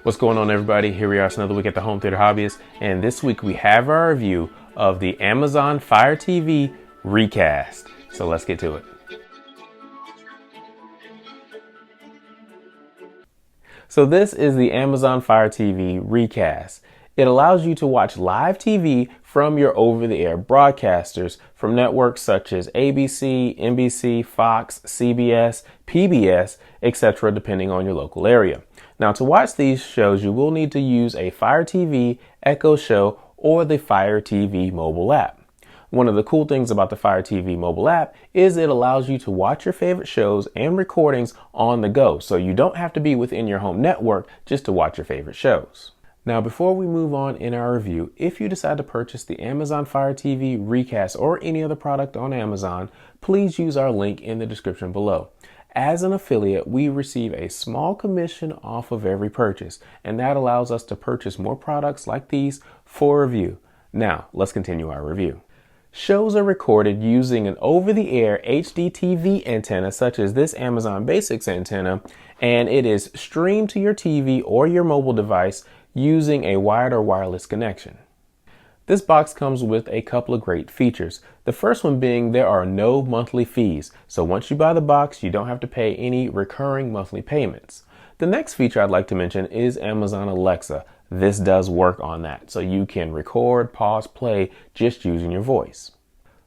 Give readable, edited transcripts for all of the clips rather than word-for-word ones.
What's going on, everybody? Here we are, it's another week at the Home Theater Hobbyist, and this week we have our review of the Amazon Fire TV Recast. So let's get to it. So this is the Amazon Fire TV Recast. It allows you to watch live TV from your over-the-air broadcasters from networks such as ABC, NBC, Fox, CBS, PBS, etc., depending on your local area. Now, to watch these shows, you will need to use a Fire TV, Echo Show, or the Fire TV mobile app. One of the cool things about the Fire TV mobile app is it allows you to watch your favorite shows and recordings on the go, so you don't have to be within your home network just to watch your favorite shows. Now, before we move on in our review, if you decide to purchase the Amazon Fire TV Recast or any other product on Amazon, please use our link in the description below. As an affiliate, we receive a small commission off of every purchase, and that allows us to purchase more products like these for review. Now, let's continue our review. Shows are recorded using an over-the-air HD TV antenna such as this Amazon Basics antenna, and it is streamed to your TV or your mobile device using a wired or wireless connection. This box comes with a couple of great features. The first one being there are no monthly fees. So once you buy the box, you don't have to pay any recurring monthly payments. The next feature I'd like to mention is Amazon Alexa. This does work on that. So you can record, pause, play just using your voice.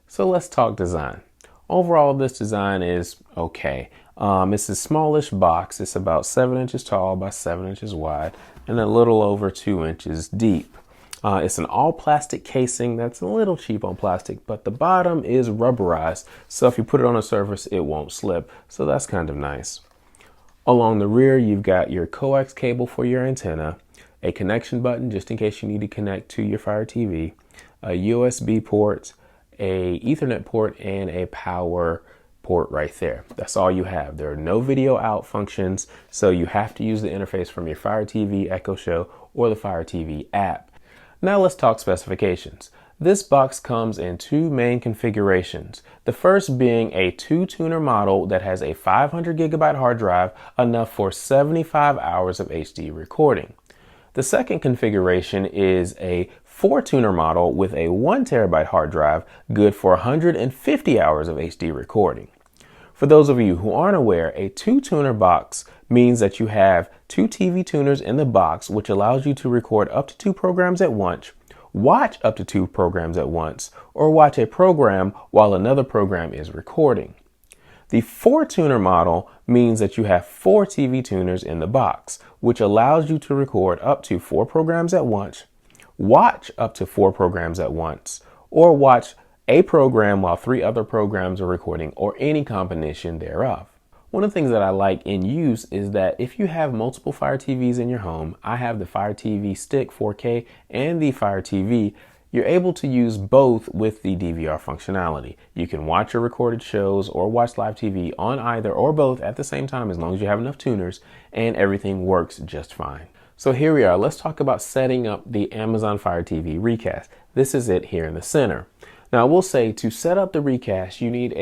So let's talk design. Overall, this design is okay. It's a smallish box. It's about 7 inches tall by 7 inches wide and a little over 2 inches deep. It's an all plastic casing that's a little cheap on plastic, but the bottom is rubberized, so if you put it on a surface, it won't slip. So that's kind of nice. Along the rear, you've got your coax cable for your antenna, a connection button just in case you need to connect to your Fire TV, a USB port, a Ethernet port, and a power port right there. That's all you have. There are no video out functions, so you have to use the interface from your Fire TV Echo Show or the Fire TV app. Now let's talk specifications. This box comes in two main configurations. The first being a 2-tuner model that has a 500 gigabyte hard drive, enough for 75 hours of HD recording. The second configuration is a 4-tuner model with a 1 terabyte hard drive, good for 150 hours of HD recording. For those of you who aren't aware, a 2-tuner box means that you have 2 TV tuners in the box, which allows you to record up to 2 programs at once, watch up to 2 programs at once, or watch a program while another program is recording. The 4-tuner model means that you have 4 TV tuners in the box, which allows you to record up to 4 programs at once, watch up to 4 programs at once, or watch a program while 3 other programs are recording, or any combination thereof. One of the things that I like in use is that if you have multiple Fire TVs in your home, I have the Fire TV Stick 4K and the Fire TV, you're able to use both with the DVR functionality. You can watch your recorded shows or watch live TV on either or both at the same time as long as you have enough tuners, and everything works just fine. So here we are. Let's talk about setting up the Amazon Fire TV Recast. This is it here in the center. Now, I will say to set up the Recast, you need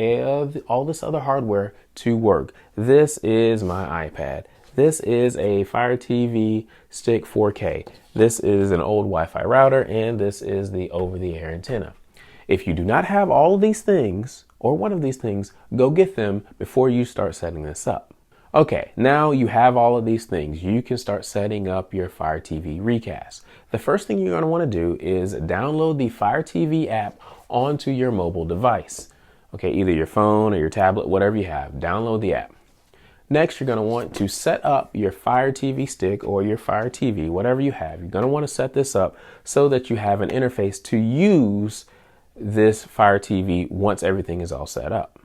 all this other hardware to work. This is my iPad. This is a Fire TV Stick 4K. This is an old Wi-Fi router, and this is the over-the-air antenna. If you do not have all of these things, or one of these things, go get them before you start setting this up. Okay, now you have all of these things. You can start setting up your Fire TV Recast. The first thing you're going to want to do is download the Fire TV app onto your mobile device. Okay, either your phone or your tablet, whatever you have, download the app. Next, you're going to want to set up your Fire TV Stick or your Fire TV, whatever you have. You're going to want to set this up so that you have an interface to use this Fire TV once everything is all set up.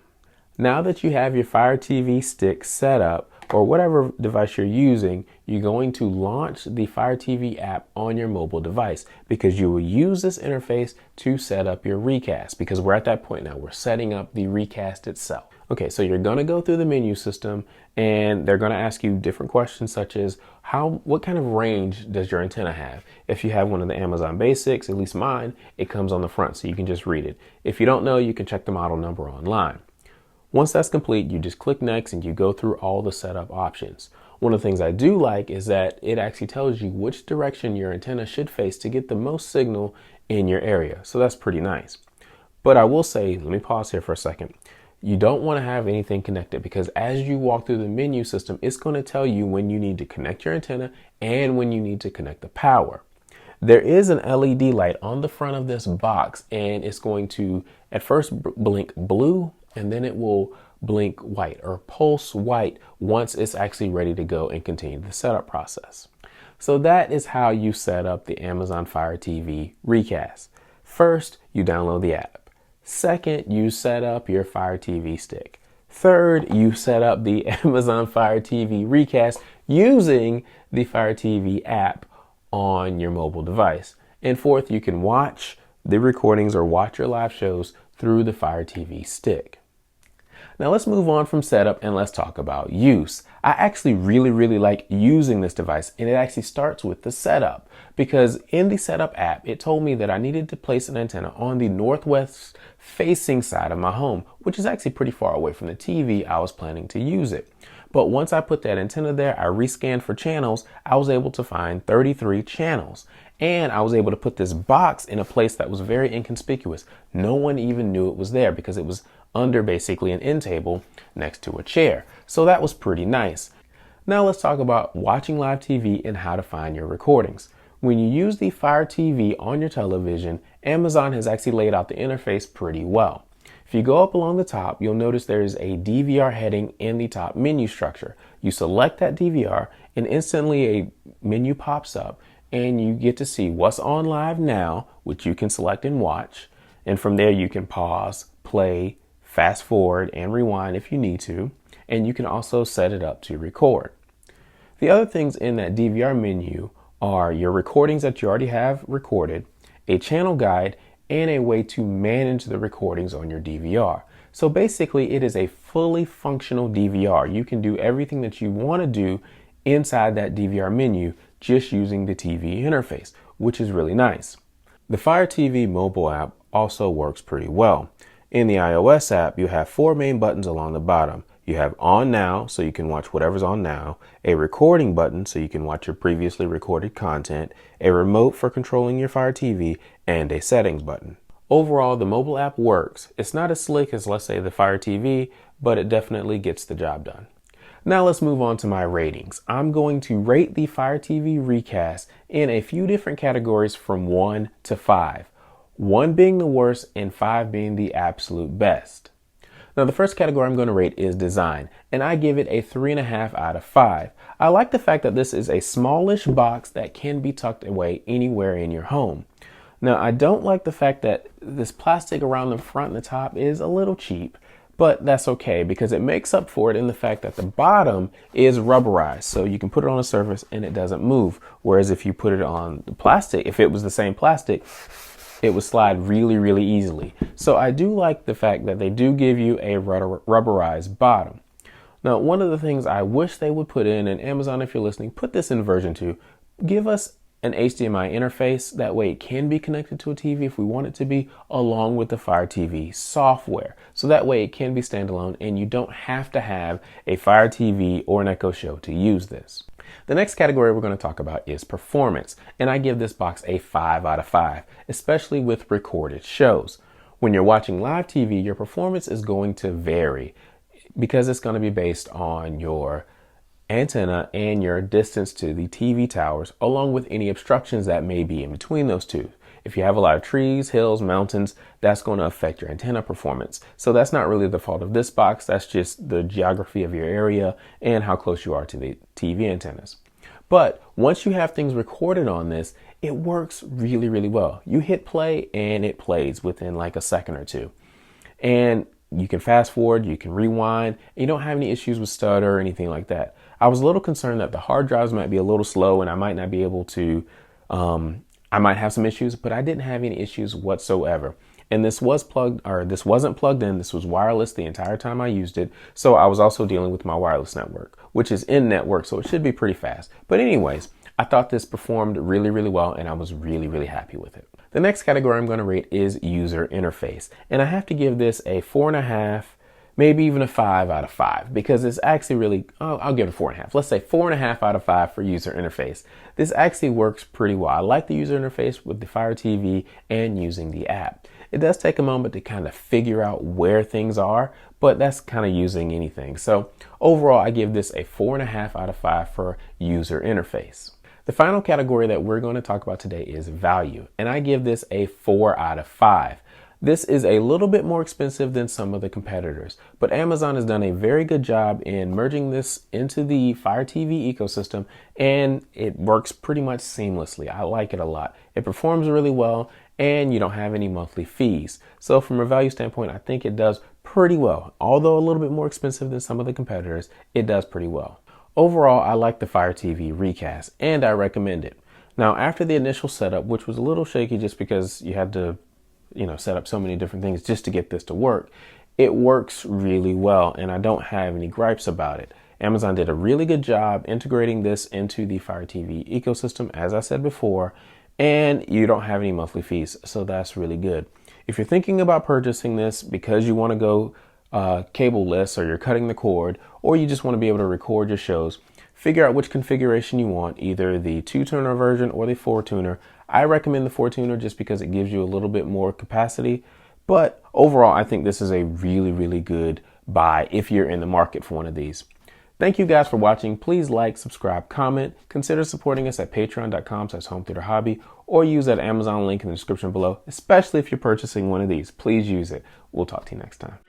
Now that you have your Fire TV Stick set up, or whatever device you're using, you're going to launch the Fire TV app on your mobile device, because you will use this interface to set up your Recast, because we're at that point now. We're setting up the Recast itself. Okay, so you're going to go through the menu system, and they're going to ask you different questions such as what kind of range does your antenna have? If you have one of the Amazon Basics, at least mine, it comes on the front so you can just read it. If you don't know, you can check the model number online. Once that's complete, you just click next and you go through all the setup options. One of the things I do like is that it actually tells you which direction your antenna should face to get the most signal in your area. So that's pretty nice. But I will say, let me pause here for a second. You don't want to have anything connected because as you walk through the menu system, it's going to tell you when you need to connect your antenna and when you need to connect the power. There is an LED light on the front of this box, and it's going to at first blink blue, and then it will blink white or pulse white once it's actually ready to go and continue the setup process. So that is how you set up the Amazon Fire TV Recast. First, you download the app. Second, you set up your Fire TV stick. Third, you set up the Amazon Fire TV Recast using the Fire TV app on your mobile device. And fourth, you can watch the recordings or watch your live shows through the Fire TV stick. Now let's move on from setup and let's talk about use. I actually really like using this device, and it actually starts with the setup because in the setup app, it told me that I needed to place an antenna on the northwest facing side of my home, which is actually pretty far away from the TV I was planning to use it. But once I put that antenna there, I rescanned for channels. I was able to find 33 channels, and I was able to put this box in a place that was very inconspicuous. No one even knew it was there because it was under basically an end table next to a chair. So that was pretty nice. Now let's talk about watching live TV and how to find your recordings. When you use the Fire TV on your television, Amazon has actually laid out the interface pretty well. If you go up along the top, you'll notice there's a DVR heading in the top menu structure. You select that DVR and instantly a menu pops up and you get to see what's on live now, which you can select and watch. And from there you can pause, play, fast forward, and rewind if you need to. And you can also set it up to record. The other things in that DVR menu are your recordings that you already have recorded, a channel guide, and a way to manage the recordings on your DVR. So basically it is a fully functional DVR. You can do everything that you want to do inside that DVR menu just using the TV interface, which is really nice. The Fire TV mobile app also works pretty well. In the iOS app, you have 4 main buttons along the bottom. You have On Now, so you can watch whatever's on now, a recording button, so you can watch your previously recorded content, a remote for controlling your Fire TV, and a settings button. Overall, the mobile app works. It's not as slick as, let's say, the Fire TV, but it definitely gets the job done. Now let's move on to my ratings. I'm going to rate the Fire TV Recast in a few different categories from 1 to 5. 1 being the worst and 5 being the absolute best. Now the first category I'm going to rate is design, and I give it a 3.5 out of 5. I like the fact that this is a smallish box that can be tucked away anywhere in your home. Now I don't like the fact that this plastic around the front and the top is a little cheap, but that's okay because it makes up for it in the fact that the bottom is rubberized, so you can put it on a surface and it doesn't move. Whereas if you put it on the plastic, if it was the same plastic, it would slide really easily. So I do like the fact that they do give you a rubberized bottom. Now, one of the things I wish they would put in, and Amazon, if you're listening, put this in version 2, give us an HDMI interface. That way it can be connected to a TV if we want it to be, along with the Fire TV software. So that way it can be standalone and you don't have to have a Fire TV or an Echo Show to use this. The next category we're going to talk about is performance, and I give this box a 5 out of 5, especially with recorded shows. When you're watching live TV, your performance is going to vary because it's going to be based on your antenna and your distance to the TV towers, along with any obstructions that may be in between those two. If you have a lot of trees, hills, mountains, that's going to affect your antenna performance. So that's not really the fault of this box. That's just the geography of your area and how close you are to the TV antennas. But once you have things recorded on this, it works really well. You hit play and it plays within like a second or two. And you can fast forward, you can rewind, and you don't have any issues with stutter or anything like that. I was a little concerned that the hard drives might be a little slow and I might not be able to, I might have some issues, but I didn't have any issues whatsoever. And this wasn't plugged in. This was wireless the entire time I used it. So I was also dealing with my wireless network, which is in network, so it should be pretty fast. But anyways, I thought this performed really well, and I was really happy with it. The next category I'm going to rate is user interface, and I have to give this a 4.5 maybe even a 5 out of 5, because it's actually really, I'll give it a 4.5. Let's say 4.5 out of 5 for user interface. This actually works pretty well. I like the user interface with the Fire TV and using the app. It does take a moment to kind of figure out where things are, but that's kind of using anything. So overall, I give this a 4.5 out of 5 for user interface. The final category that we're going to talk about today is value, and I give this a 4 out of 5. This is a little bit more expensive than some of the competitors, but Amazon has done a very good job in merging this into the Fire TV ecosystem, and it works pretty much seamlessly. I like it a lot. It performs really well, and you don't have any monthly fees. So from a value standpoint, I think it does pretty well. Although a little bit more expensive than some of the competitors, it does pretty well. Overall, I like the Fire TV Recast, and I recommend it. Now, after the initial setup, which was a little shaky just because you had to set up so many different things just to get this to work, it works really well, and I don't have any gripes about it. Amazon did a really good job integrating this into the Fire TV ecosystem, as I said before, and you don't have any monthly fees, so that's really good. If you're thinking about purchasing this because you want to go cable-less, or you're cutting the cord, or you just want to be able to record your shows, figure out which configuration you want, either the 2-tuner version or the 4-tuner. I recommend the 4-tuner just because it gives you a little bit more capacity, but overall I think this is a really, really good buy if you're in the market for one of these. Thank you guys for watching. Please like, subscribe, comment. Consider supporting us at patreon.com/hometheaterhobby, or use that Amazon link in the description below, especially if you're purchasing one of these. Please use it. We'll talk to you next time.